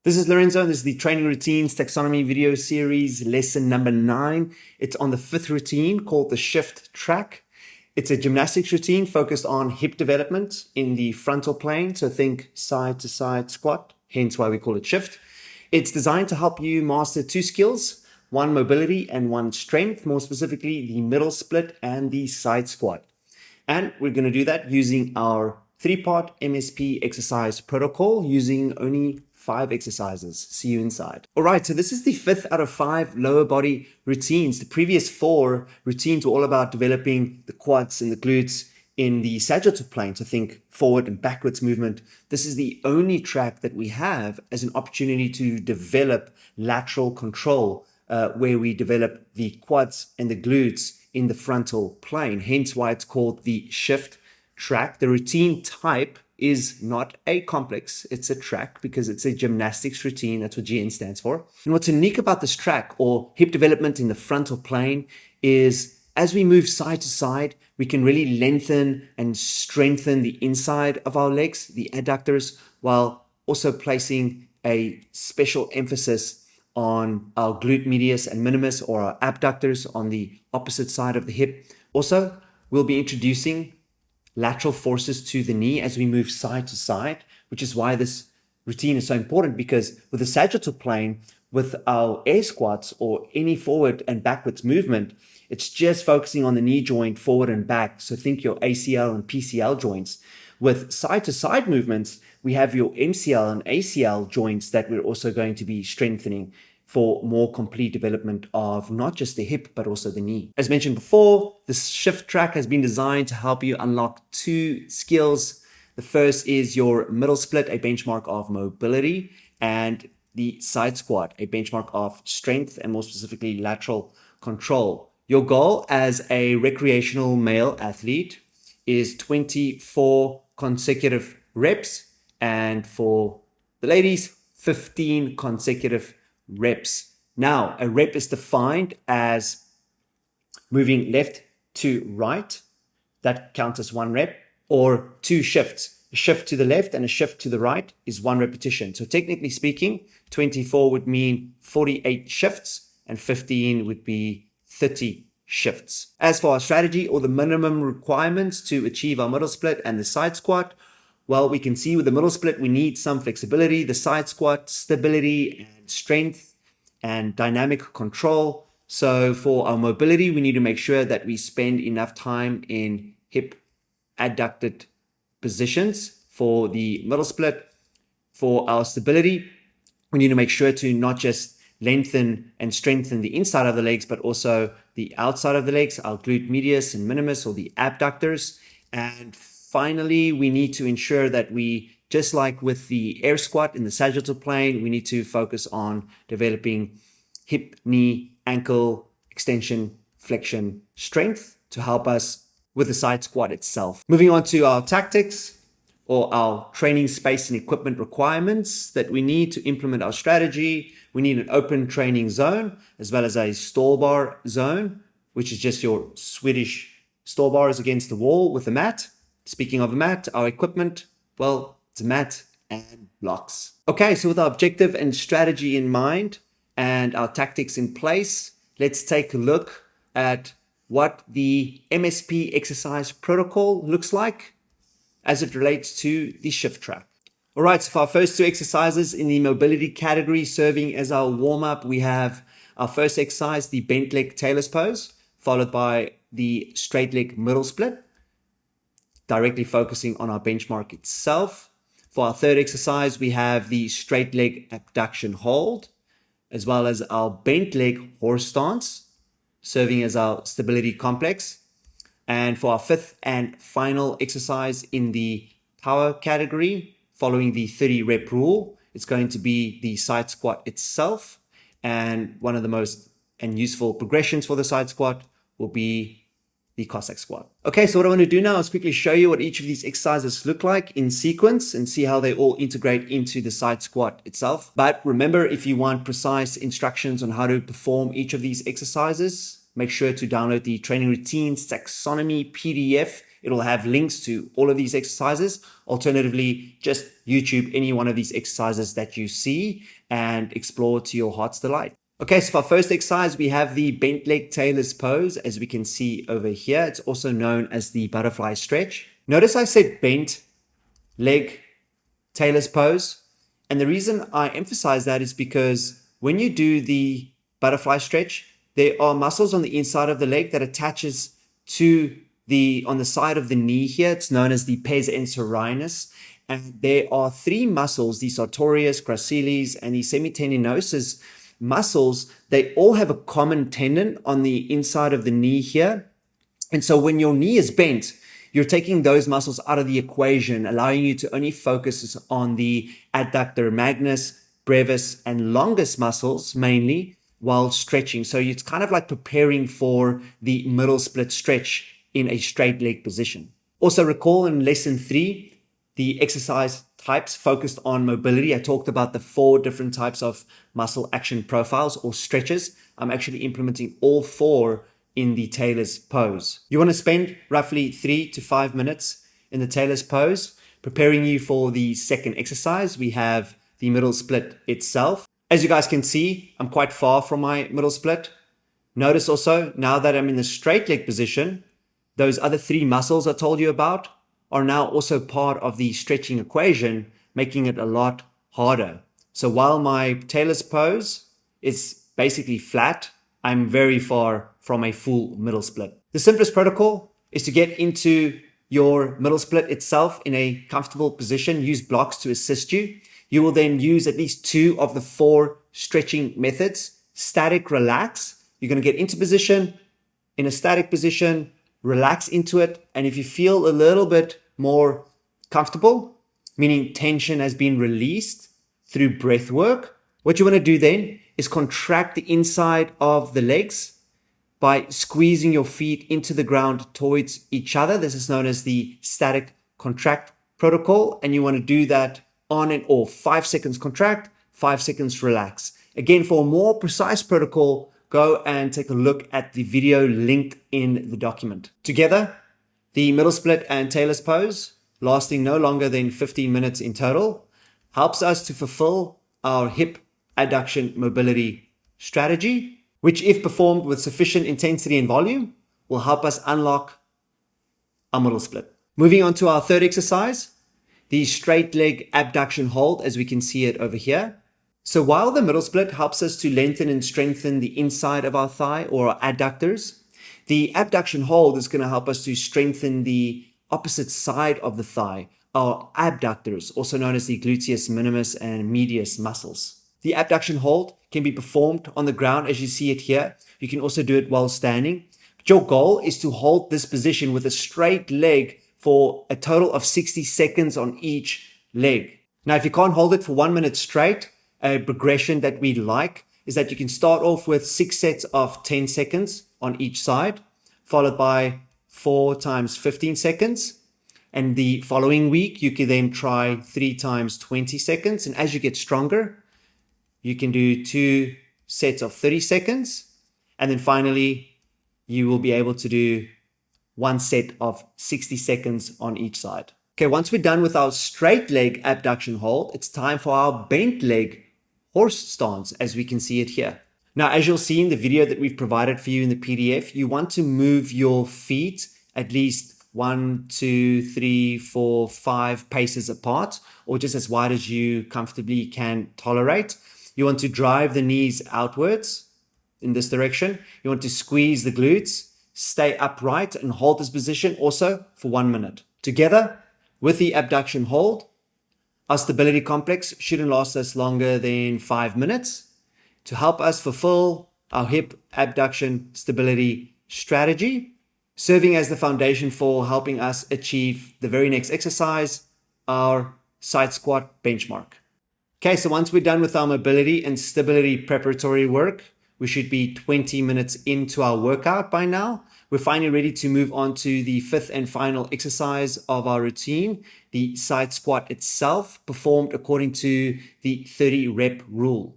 This is Lorenzo. This is the Training Routines Taxonomy video series, lesson number 9. It's on the 5th routine called the shift track. It's a gymnastics routine focused on hip development in the frontal plane. So think side to side squat, hence why we call it shift. It's designed to help you master 2 skills, one mobility and one strength, more specifically the middle split and the side squat. And we're going to do that using our 3-part MSP exercise protocol using only 5 exercises. See you inside. All right, so this is the 5th out of 5 lower body routines. The previous 4 routines were all about developing the quads and the glutes in the sagittal plane. So think forward and backwards movement. This is the only track that we have as an opportunity to develop lateral control, where we develop the quads and the glutes in the frontal plane. Hence why it's called the shift track. The routine type is not a complex, it's a track because it's a gymnastics routine. That's what GN stands for. And what's unique about this track or hip development in the frontal plane is as we move side to side, we can really lengthen and strengthen the inside of our legs, the adductors, while also placing a special emphasis on our glute medius and minimus, or our abductors on the opposite side of the hip. Also, we'll be introducing lateral forces to the knee as we move side to side, which is why this routine is so important, because with the sagittal plane, with our air squats or any forward and backwards movement, it's just focusing on the knee joint forward and back. So think your ACL and PCL joints. With side to side movements, we have your MCL and ACL joints that we're also going to be strengthening for more complete development of not just the hip, but also the knee. As mentioned before, this shift track has been designed to help you unlock 2 skills. The first is your middle split, a benchmark of mobility, and the side squat, a benchmark of strength and more specifically lateral control. Your goal as a recreational male athlete is 24 consecutive reps, and for the ladies, 15 consecutive reps. Now, a rep is defined as moving left to right. That counts as 1 rep, or 2 shifts. A shift to the left and a shift to the right is 1 repetition. So technically speaking, 24 would mean 48 shifts and 15 would be 30 shifts. As for our strategy or the minimum requirements to achieve our middle split and the side squat, well, we can see with the middle split, we need some flexibility, the side squat, stability and strength and dynamic control. So for our mobility, we need to make sure that we spend enough time in hip adducted positions. For the middle split, for our stability, we need to make sure to not just lengthen and strengthen the inside of the legs, but also the outside of the legs, our glute medius and minimus, or the abductors. And finally, we need to ensure that we, just like with the air squat in the sagittal plane, we need to focus on developing hip, knee, ankle, extension, flexion, strength to help us with the side squat itself. Moving on to our tactics or our training space and equipment requirements that we need to implement our strategy. We need an open training zone as well as a stall bar zone, which is just your Swedish stall bars against the wall with a mat. Speaking of a mat, our equipment, well, it's a mat and blocks. Okay, so with our objective and strategy in mind and our tactics in place, let's take a look at what the MSP exercise protocol looks like as it relates to the shift track. All right, so for our first 2 exercises in the mobility category, serving as our warm-up, we have our first exercise, the bent leg talus pose, followed by the straight leg middle split, directly focusing on our benchmark itself. For our third exercise, we have the straight leg abduction hold, as well as our bent leg horse stance, serving as our stability complex. And for our 5th and final exercise in the power category, following the 30 rep rule, it's going to be the side squat itself. And one of the most useful progressions for the side squat will be the Cossack squat. Okay, so what I want to do now is quickly show you what each of these exercises look like in sequence and see how they all integrate into the side squat itself. But remember, if you want precise instructions on how to perform each of these exercises, make sure to download the Training Routines Taxonomy PDF It'll have links to all of these exercises. Alternatively, just YouTube any one of these exercises that you see and explore to your heart's delight. Okay, so for our first exercise, we have the bent leg tailor's pose, as we can see over here. It's also known as the butterfly stretch. Notice I said bent leg tailor's pose. And the reason I emphasize that is because when you do the butterfly stretch, there are muscles on the inside of the leg that attaches to on the side of the knee here. It's known as the pes anserinus. And there are three muscles, the sartorius, gracilis, and the semitendinosus muscles. They all have a common tendon on the inside of the knee here. And so when your knee is bent, you're taking those muscles out of the equation, allowing you to only focus on the adductor magnus, brevis, and longus muscles mainly while stretching. So it's kind of like preparing for the middle split stretch in a straight leg position. Also recall in lesson 3, the exercise types focused on mobility. I talked about the 4 different types of muscle action profiles or stretches. I'm actually implementing all 4 in the tailor's pose. You want to spend roughly 3 to 5 minutes in the tailor's pose, preparing you for the second exercise. We have the middle split itself. As you guys can see, I'm quite far from my middle split. Notice also, now that I'm in the straight leg position, those other 3 muscles I told you about are now also part of the stretching equation, making it a lot harder. So while my tailor's pose is basically flat, I'm very far from a full middle split. The simplest protocol is to get into your middle split itself in a comfortable position. Use blocks to assist you. You will then use at least 2 of the 4 stretching methods. Static, relax. You're going to get into position, in a static position, relax into it. And if you feel a little bit more comfortable, meaning tension has been released through breath work, what you want to do then is contract the inside of the legs by squeezing your feet into the ground towards each other. This is known as the static contract protocol. And you want to do that on and off. 5 seconds contract, 5 seconds relax. Again, for a more precise protocol, go and take a look at the video linked in the document. Together, the middle split and tailor's pose, lasting no longer than 15 minutes in total, helps us to fulfill our hip adduction mobility strategy, which if performed with sufficient intensity and volume, will help us unlock our middle split. Moving on to our third exercise, the straight leg abduction hold, as we can see it over here. So while the middle split helps us to lengthen and strengthen the inside of our thigh or our adductors, the abduction hold is going to help us to strengthen the opposite side of the thigh, our abductors, also known as the gluteus minimus and medius muscles. The abduction hold can be performed on the ground as you see it here. You can also do it while standing. But your goal is to hold this position with a straight leg for a total of 60 seconds on each leg. Now, if you can't hold it for 1 minute straight, a progression that we like is that you can start off with 6 sets of 10 seconds on each side, followed by 4 times 15 seconds. And the following week, you can then try 3 times 20 seconds. And as you get stronger, you can do 2 sets of 30 seconds. And then finally, you will be able to do 1 set of 60 seconds on each side. Okay, once we're done with our straight leg abduction hold, it's time for our bent leg horse stance, as we can see it here. Now, as you'll see in the video that we've provided for you in the PDF, you want to move your feet at least 1, 2, 3, 4, 5 paces apart, or just as wide as you comfortably can tolerate. You want to drive the knees outwards in this direction. You want to squeeze the glutes, stay upright and hold this position also for 1 minute. Together with the abduction hold, our stability complex shouldn't last us longer than 5 minutes to help us fulfill our hip abduction stability strategy, serving as the foundation for helping us achieve the very next exercise, our side squat benchmark. Okay, so once we're done with our mobility and stability preparatory work, we should be 20 minutes into our workout by now. We're finally ready to move on to the 5th and final exercise of our routine, the side squat itself, performed according to the 30 rep rule.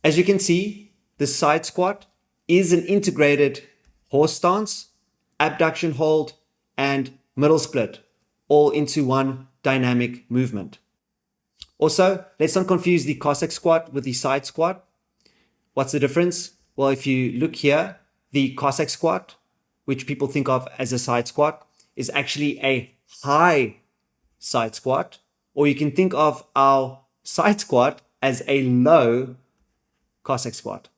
As you can see, the side squat is an integrated horse stance, abduction hold, and middle split, all into one dynamic movement. Also, let's not confuse the Cossack squat with the side squat. What's the difference? Well, if you look here, the Cossack squat, which people think of as a side squat, is actually a high side squat, or you can think of our side squat as a low Cossack squat.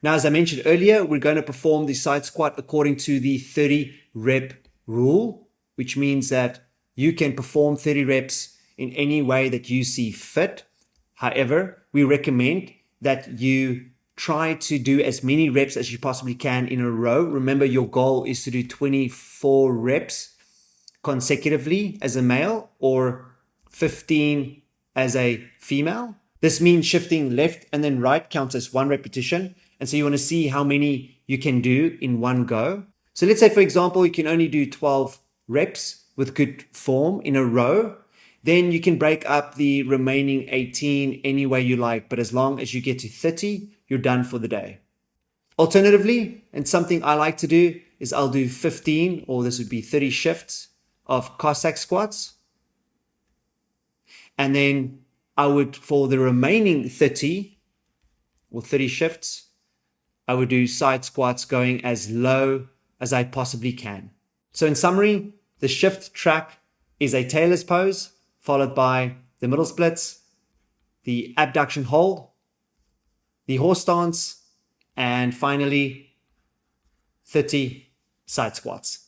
Now, as I mentioned earlier, we're going to perform the side squat according to the 30 rep rule, which means that you can perform 30 reps in any way that you see fit. However, we recommend that you try to do as many reps as you possibly can in a row. Remember, your goal is to do 24 reps consecutively as a male or 15 as a female. This means shifting left and then right counts as one repetition. And so you want to see how many you can do in one go. So let's say, for example, you can only do 12 reps with good form in a row. Then you can break up the remaining 18 any way you like. But as long as you get to 30, you're done for the day. Alternatively, and something I like to do, is I'll do 15, or this would be 30 shifts of Cossack squats. And then I would, for the remaining 30 or 30 shifts, I would do side squats going as low as I possibly can. So in summary, the shift track is a tailor's pose, followed by the middle splits, the abduction hold, the horse stance, and finally 30 side squats.